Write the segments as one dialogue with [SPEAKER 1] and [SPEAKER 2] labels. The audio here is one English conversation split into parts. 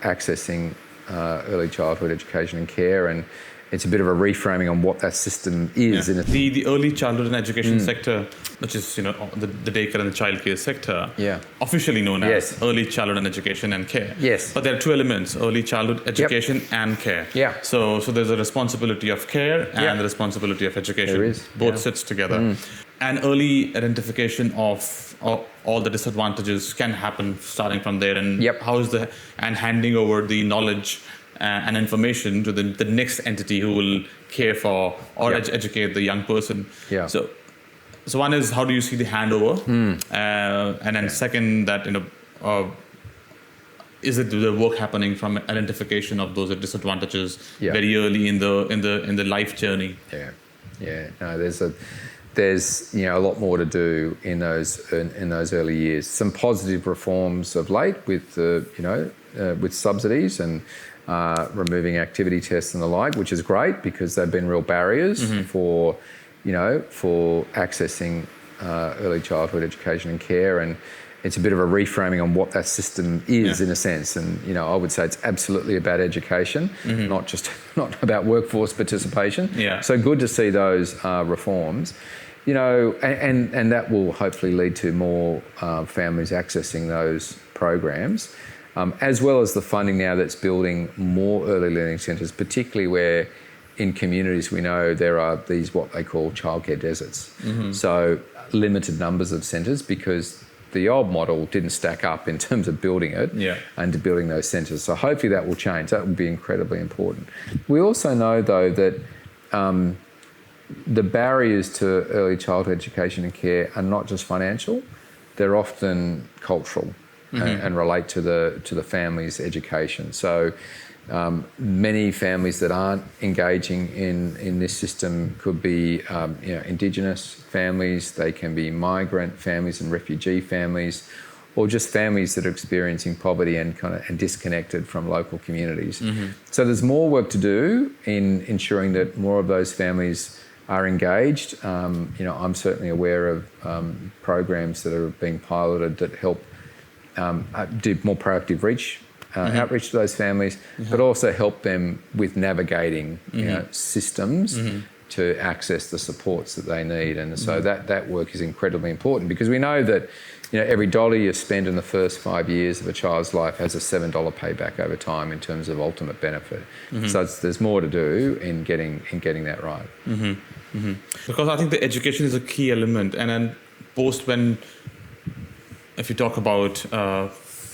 [SPEAKER 1] accessing early childhood education and care, and it's a bit of a reframing on what that system is.
[SPEAKER 2] Yeah. The early childhood and education sector, which is the daycare and the childcare sector, officially known as early childhood and education and care.
[SPEAKER 1] Yes.
[SPEAKER 2] But there are two elements: early childhood education and care.
[SPEAKER 1] Yeah.
[SPEAKER 2] So there's a responsibility of care and the responsibility of education.
[SPEAKER 1] There is.
[SPEAKER 2] Both sits together. And early identification of all the disadvantages can happen starting from there, and and handing over the knowledge and information to the next entity who will care for or educate the young person.
[SPEAKER 1] Yeah.
[SPEAKER 2] So one is, how do you see the handover? And then second, that is it the work happening from identification of those disadvantages very early in the life journey?
[SPEAKER 1] No, there's a lot more to do in those early years. Some positive reforms of late with with subsidies and removing activity tests and the like, which is great because they've been real barriers for accessing early childhood education and care, and it's a bit of a reframing on what that system is in a sense. And I would say it's absolutely about education, not about workforce participation. So good to see those reforms. And that will hopefully lead to more families accessing those programs, as well as the funding now that's building more early learning centres, particularly where in communities we know there are these what they call childcare deserts. So limited numbers of centres, because the old model didn't stack up in terms of building it and building those centres. So hopefully that will change. That will be incredibly important. We also know though that the barriers to early childhood education and care are not just financial, they're often cultural and relate to the family's education. So many families that aren't engaging in this system could be Indigenous families, they can be migrant families and refugee families, or just families that are experiencing poverty and disconnected from local communities. So there's more work to do in ensuring that more of those families are engaged. I'm certainly aware of programs that are being piloted that help do more proactive outreach to those families, but also help them with navigating systems to access the supports that they need. And so that work is incredibly important, because we know that every dollar you spend in the first 5 years of a child's life has a $7 payback over time in terms of ultimate benefit. So there's more to do in getting that right.
[SPEAKER 2] Because I think the education is a key element, and then if you talk about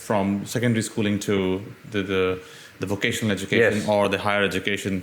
[SPEAKER 2] from secondary schooling to the vocational education or the higher education,